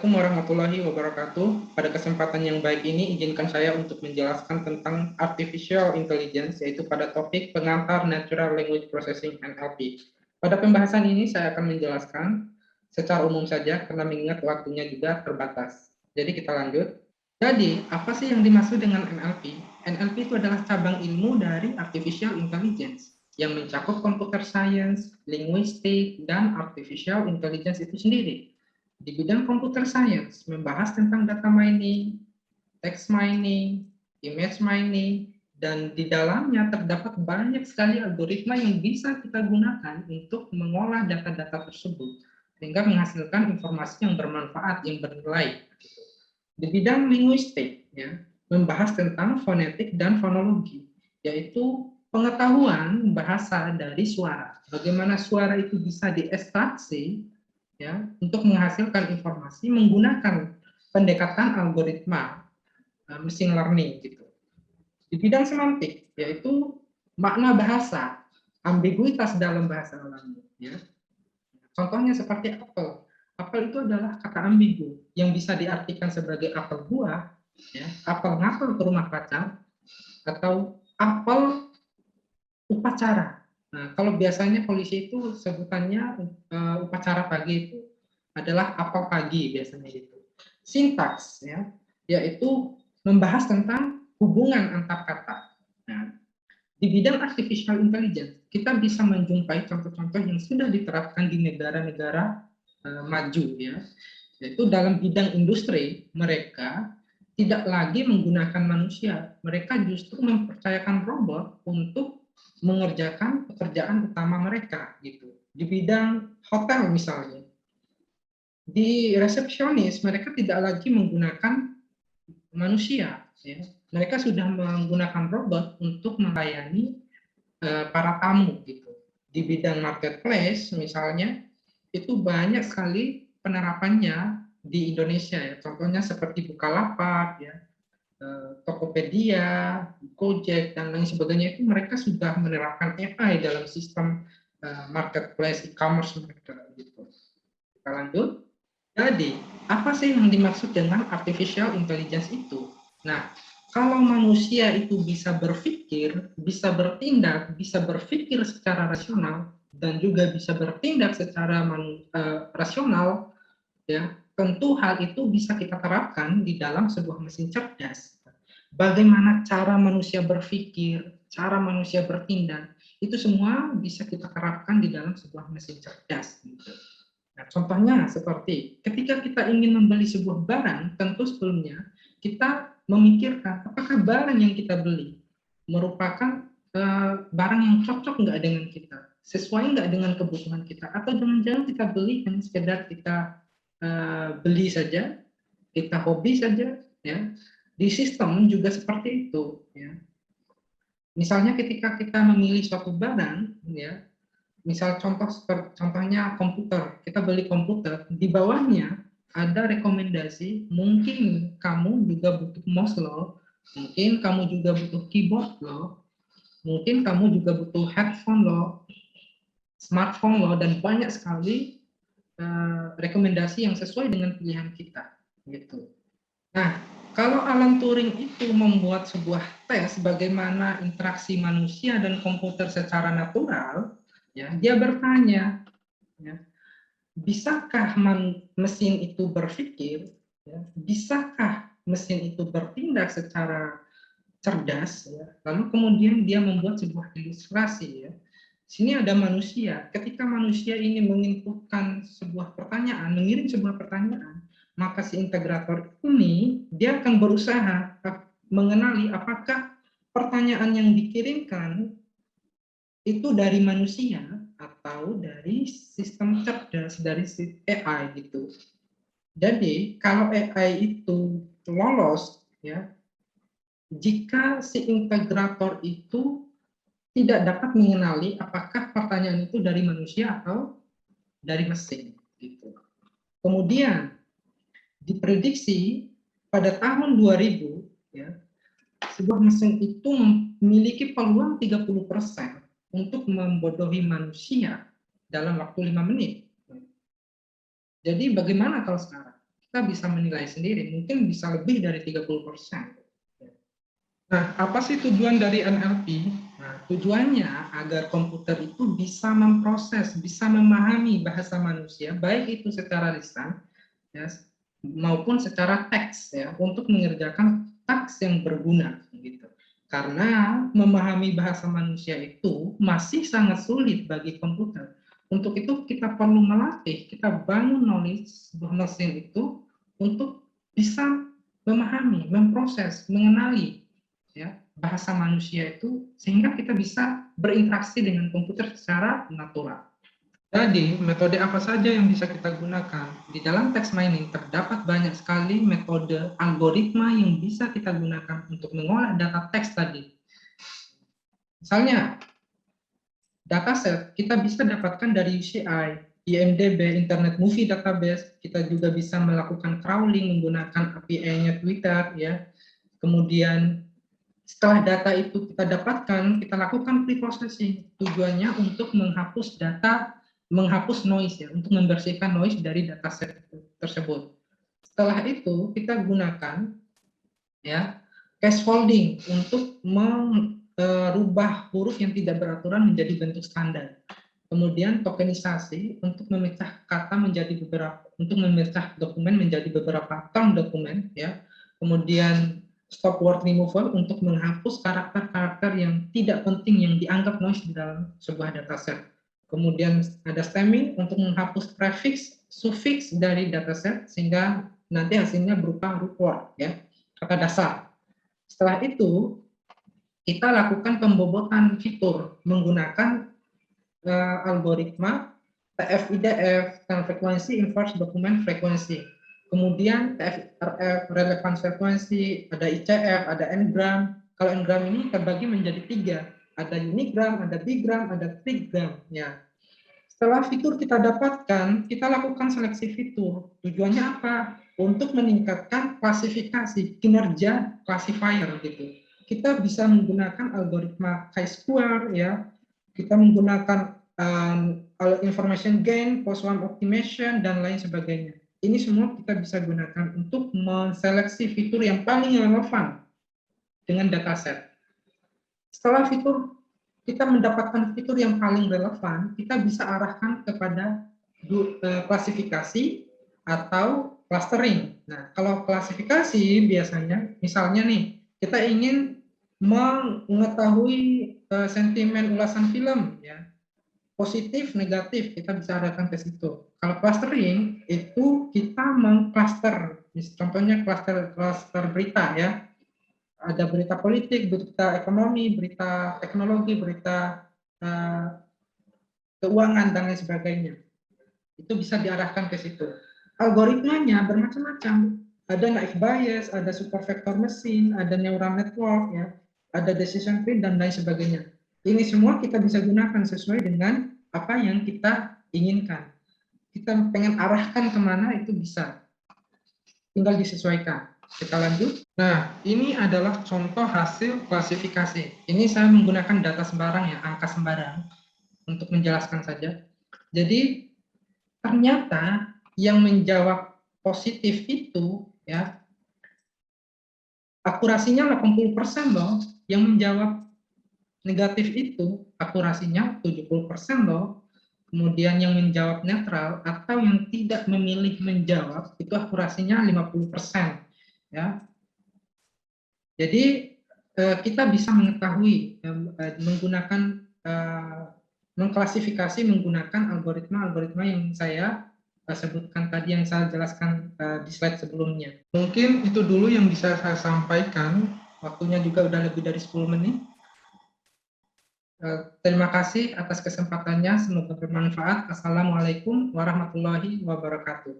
Assalamualaikum warahmatullahi wabarakatuh. Pada kesempatan yang baik ini, izinkan saya untuk menjelaskan tentang Artificial Intelligence, yaitu pada topik pengantar Natural Language Processing (NLP). Pada pembahasan ini, saya akan menjelaskan secara umum saja, karena mengingat waktunya juga terbatas. Jadi kita lanjut. Jadi, apa sih yang dimaksud dengan NLP? NLP itu adalah cabang ilmu dari Artificial Intelligence, yang mencakup computer science, linguistik, dan artificial intelligence itu sendiri. Di bidang computer science, membahas tentang data mining, text mining, image mining, dan di dalamnya terdapat banyak sekali algoritma yang bisa kita gunakan untuk mengolah data-data tersebut, sehingga menghasilkan informasi yang bermanfaat, yang bernilai. Di bidang linguistik, ya, membahas tentang fonetik dan fonologi, yaitu pengetahuan bahasa dari suara. Bagaimana suara itu bisa diekstraksi, ya, untuk menghasilkan informasi menggunakan pendekatan algoritma machine learning gitu. Di bidang semantik, yaitu makna bahasa, ambiguitas dalam bahasa alami, ya. Contohnya seperti apel. Apel itu adalah kata ambigu yang bisa diartikan sebagai apel buah, ya, apel ngapel ke rumah pacar, atau apel upacara. Nah, kalau biasanya polisi itu sebutannya upacara pagi itu adalah apel pagi biasanya itu. Sintaks, ya, yaitu membahas tentang hubungan antar kata. Nah, di bidang artificial intelligence, kita bisa menjumpai contoh-contoh yang sudah diterapkan di negara-negara maju, ya, yaitu dalam bidang industri mereka tidak lagi menggunakan manusia, mereka justru mempercayakan robot untuk mengerjakan pekerjaan utama mereka gitu. Di bidang hotel misalnya, di resepsionis mereka tidak lagi menggunakan manusia, ya. Mereka sudah menggunakan robot untuk melayani para tamu gitu. Di bidang marketplace misalnya, itu banyak sekali penerapannya di Indonesia, ya. Contohnya seperti Bukalapak, ya, Tokopedia, Gojek, dan lain sebagainya, itu mereka sudah menerapkan AI dalam sistem marketplace e-commerce mereka gitu. Kita lanjut. Jadi, apa sih yang dimaksud dengan artificial intelligence itu? Nah, kalau manusia itu bisa berpikir, bisa bertindak, bisa berpikir secara rasional, dan juga bisa bertindak secara rasional, ya, tentu hal itu bisa kita terapkan di dalam sebuah mesin cerdas. Bagaimana cara manusia berpikir, cara manusia bertindak, itu semua bisa kita terapkan di dalam sebuah mesin cerdas. Gitu. Nah, contohnya seperti ketika kita ingin membeli sebuah barang, tentu sebelumnya kita memikirkan apakah barang yang kita beli merupakan barang yang cocok nggak dengan kita, sesuai nggak dengan kebutuhan kita, atau jangan-jangan kita beli hanya sekedar kita beli saja, kita hobi saja, ya. Di sistem juga seperti itu, ya. Misalnya ketika kita memilih suatu barang, ya, misal contohnya komputer, kita beli komputer, di bawahnya ada rekomendasi, mungkin kamu juga butuh mouse loh, mungkin kamu juga butuh keyboard loh, mungkin kamu juga butuh headphone loh, smartphone loh, dan banyak sekali rekomendasi yang sesuai dengan pilihan kita gitu. Nah, kalau Alan Turing itu membuat sebuah tes bagaimana interaksi manusia dan komputer secara natural, ya, dia bertanya, ya, bisakah mesin itu berpikir, ya, bisakah mesin itu bertindak secara cerdas, ya. Lalu kemudian dia membuat sebuah ilustrasi, ya. Sini ada manusia. Ketika manusia ini menginputkan sebuah pertanyaan, mengirim sebuah pertanyaan, maka si integrator ini dia akan berusaha mengenali apakah pertanyaan yang dikirimkan itu dari manusia atau dari sistem cerdas, dari AI gitu. Jadi kalau AI itu lolos, ya, jika si integrator itu tidak dapat mengenali apakah pertanyaan itu dari manusia atau dari mesin gitu. Kemudian diprediksi pada tahun 2000, ya, sebuah mesin itu memiliki peluang 30% untuk membodohi manusia dalam waktu 5 menit. Jadi bagaimana kalau sekarang? kita bisa menilai sendiri, mungkin bisa lebih dari 30%. Nah, apa sih tujuan dari NLP? Nah, tujuannya agar komputer itu bisa memproses, bisa memahami bahasa manusia, baik itu secara lisan, ya, maupun secara teks, ya, untuk mengerjakan taks yang berguna, gitu. Karena memahami bahasa manusia itu masih sangat sulit bagi komputer. Untuk itu kita perlu melatih, kita bangun knowledge mesin itu untuk bisa memahami, memproses, mengenali, ya, bahasa manusia itu, sehingga kita bisa berinteraksi dengan komputer secara natural. Jadi, metode apa saja yang bisa kita gunakan? Di dalam text mining terdapat banyak sekali metode algoritma yang bisa kita gunakan untuk mengolah data teks tadi. Misalnya, dataset kita bisa dapatkan dari UCI, IMDb, Internet Movie Database. Kita juga bisa melakukan crawling menggunakan API-nya Twitter, ya. Kemudian setelah data itu kita dapatkan, kita lakukan pre-processing. Tujuannya untuk menghapus data, menghapus noise, ya, untuk membersihkan noise dari dataset tersebut. Setelah itu kita gunakan, ya, scaffolding untuk merubah huruf yang tidak beraturan menjadi bentuk standar. Kemudian tokenisasi untuk memecah kata menjadi beberapa, untuk memecah dokumen menjadi beberapa term dokumen, ya. Kemudian stop word removal untuk menghapus karakter-karakter yang tidak penting yang dianggap noise di dalam sebuah dataset. Kemudian ada stemming untuk menghapus prefix, suffix dari dataset sehingga nanti hasilnya berupa root word, ya, kata dasar. Setelah itu kita lakukan pembobotan fitur menggunakan algoritma TF-IDF, time frequency, inverse document frequency. Kemudian TF-RF, relevance frequency, ada ICF, ada N-gram. Kalau N-gram ini terbagi menjadi 3. Ada unigram, ada bigram, ada trigram. Ya. Setelah fitur kita dapatkan, kita lakukan seleksi fitur. Tujuannya apa? Untuk meningkatkan klasifikasi, kinerja classifier gitu. Kita bisa menggunakan algoritma chi-square, ya. Kita menggunakan information gain, post-one optimization, dan lain sebagainya. Ini semua kita bisa gunakan untuk menseleksi fitur yang paling relevan dengan dataset. Setelah fitur kita mendapatkan fitur yang paling relevan, kita bisa arahkan kepada klasifikasi atau clustering. Nah, kalau klasifikasi biasanya, misalnya nih, kita ingin mengetahui sentimen ulasan film, ya, positif, negatif, kita bisa arahkan ke situ. Kalau clustering itu kita mengcluster, contohnya cluster berita, ya. Ada berita politik, berita ekonomi, berita teknologi, berita keuangan, dan lain sebagainya. Itu bisa diarahkan ke situ. Algoritmanya bermacam-macam. Ada naive bias, ada super vector machine, ada neural network, ya, ada decision tree, dan lain sebagainya. Ini semua kita bisa gunakan sesuai dengan apa yang kita inginkan. Kita pengen arahkan kemana itu bisa. Tinggal disesuaikan. Kita lanjut. Nah, ini adalah contoh hasil klasifikasi. Ini saya menggunakan data sembarang, ya, angka sembarang untuk menjelaskan saja. Jadi ternyata yang menjawab positif itu, ya, akurasinya 80% loh. Yang menjawab negatif itu akurasinya 70% loh. Kemudian yang menjawab netral atau yang tidak memilih menjawab itu akurasinya 50%, ya. Jadi kita bisa mengetahui menggunakan mengklasifikasi menggunakan algoritma-algoritma yang saya sebutkan tadi, yang saya jelaskan di slide sebelumnya. Mungkin itu dulu yang bisa saya sampaikan. Waktunya juga udah lebih dari 10 menit. Terima kasih atas kesempatannya, semoga bermanfaat. Assalamualaikum warahmatullahi wabarakatuh.